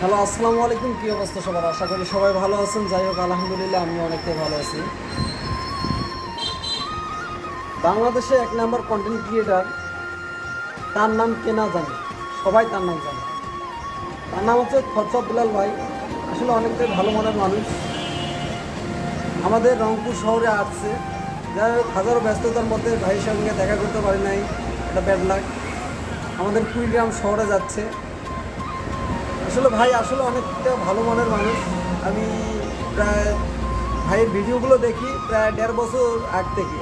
Hello, আসসালামু আলাইকুম। কী অবস্থা সবার? আশা করি সবাই ভালো আছেন। যাই হোক, আলহামদুলিল্লাহ আমি অনেকটাই ভালো আছি। বাংলাদেশে এক নাম্বার কন্টেন্ট ক্রিয়েটার, তার নাম কে না জানে? সবাই তার নাম জানে। তার নাম হচ্ছে খরচব বিলাল ভাই। আসলে অনেকটাই ভালো মনের মানুষ। আমাদের রংপুর শহরে আসছে। যাই হোক, হাজারো ব্যস্ততার মধ্যে ভাইয়ের সঙ্গে দেখা করতে পারি নাই, এটা ব্যাড লাক। আমাদের কুড়িগ্রাম শহরে যাচ্ছে। আসলে ভাই আসলে অনেকটা ভালো মনের মানুষ। আমি প্রায় ভাইয়ের ভিডিওগুলো দেখি প্রায় 1.5 বছর আগ থেকে,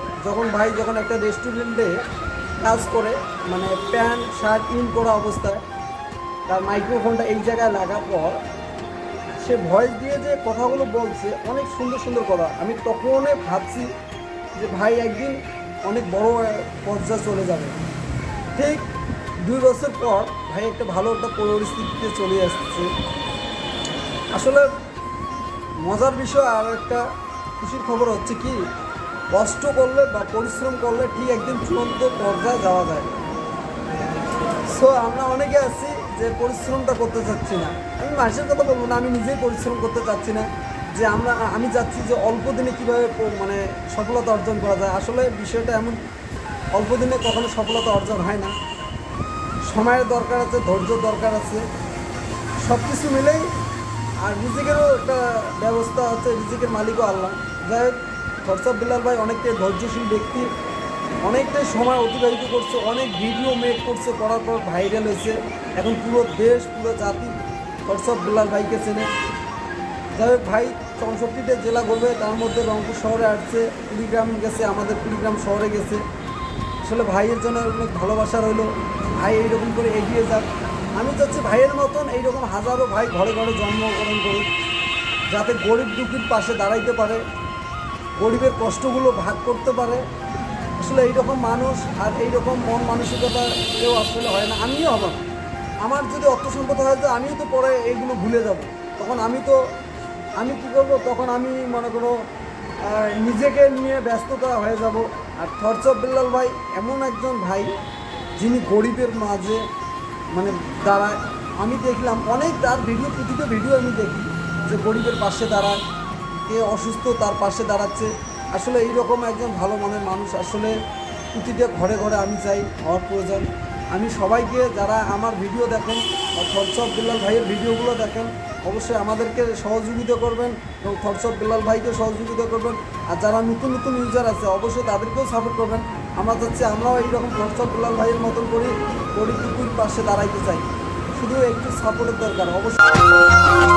যখন একটা রেস্টুরেন্টে কাজ করে, মানে প্যান্ট শার্ট ইন করা অবস্থায় তার মাইক্রোফোনটা এই জায়গায় লাগার পর সে ভয়েস দিয়ে যে কথাগুলো বলছে, অনেক সুন্দর সুন্দর কথা। আমি তখনই ভাবছি যে ভাই একদিন অনেক বড় পর্যায়ে চলে যাবে। ঠিক 2 বছর পর ভাই একটা পরিস্থিতিতে চলে আসছে। আসলে মজার বিষয় আর একটা খুশির খবর হচ্ছে কি, কষ্ট করলে বা পরিশ্রম করলে ঠিক একদিন চূড়ান্ত পর্যায়ে যাওয়া যায়। সো আমরা অনেকে আছি যে পরিশ্রমটা করতে চাচ্ছি না। আমি মানুষের কথা বলবো না, আমি নিজেই পরিশ্রম করতে চাচ্ছি না। যে আমি চাচ্ছি যে অল্প দিনে কীভাবে মানে সফলতা অর্জন করা যায়। আসলে বিষয়টা এমন, অল্প দিনে কখনো সফলতা অর্জন হয় না। সময়ের দরকার আছে, ধৈর্য দরকার আছে, সব কিছু মিলেই। আর রিজিকেরও একটা ব্যবস্থা আছে, রিজিকের মালিকও আল্লাহ। যাই হোক, খরচব বিলাল ভাই অনেকটাই ধৈর্যশীল ব্যক্তি, অনেকটাই সময় অতিবাহিত করছে, অনেক ভিডিও মেক করছে, করার পর ভাইরাল হয়েছে। এখন পুরো দেশ, পুরো জাতি খরচব বিলাল ভাইকে চেনে। যাই হোক, ভাই 64টা জেলা ঘুরবে, তার মধ্যে রংপুর শহরে আসছে, কুড়িগ্রাম গেছে, আমাদের কুড়িগ্রাম শহরে গেছে। আসলে ভাইয়ের জন্য অনেক ভালোবাসা রইল। ভাই এইরকম করে এগিয়ে যাক। আমি চাচ্ছি ভাইয়ের মতন এইরকম হাজারো ভাই ঘরে ঘরে জন্মগ্রহণ করুক, যাতে গরিব দুঃখীর পাশে দাঁড়াইতে পারে, গরিবের কষ্টগুলো ভাগ করতে পারে। আসলে এইরকম মানুষ আর এইরকম মন মানসিকতা কেউ আসলে হয় না। আমিও হব না। আমার যদি অর্থ সম্পদ হয় তো আমিও তো পরে এইগুলো ভুলে যাব। তখন আমি কী করবো? তখন আমি মনে করো নিজেকে নিয়ে ব্যস্ততা হয়ে যাব। আর খরচব বিল্লাল ভাই এমন একজন ভাই যিনি গরিবের মাঝে মানে দাঁড়ায়। আমি দেখলাম অনেক তার প্রতিটা ভিডিও আমি দেখি যে গরিবের পাশে দাঁড়ায়, কে অসুস্থ তার পাশে দাঁড়াচ্ছে। আসলে এইরকম একজন ভালো মনের মানুষ আসলে প্রতিটা ঘরে ঘরে আমি চাই হওয়ার প্রয়োজন। আমি সবাইকে, যারা আমার ভিডিও দেখেন বা খরচব বিল্লাল ভাইয়ের ভিডিওগুলো দেখেন, অবশ্যই আমাদেরকে সহযোগিতা করবেন এবং খরচব বিল্লাল ভাইকেও সহযোগিতা করবেন। আর যারা নতুন নতুন ইউজার আছে অবশ্যই তাদেরকেও সাপোর্ট করবেন। আমরা চাচ্ছি আমরাও এইরকম খরচব বিল্লাল ভাইয়ের মতন করে গরিব দুঃখীর পাশে দাঁড়াইতে চাই। শুধু একটু সাপোর্টের দরকার অবশ্যই।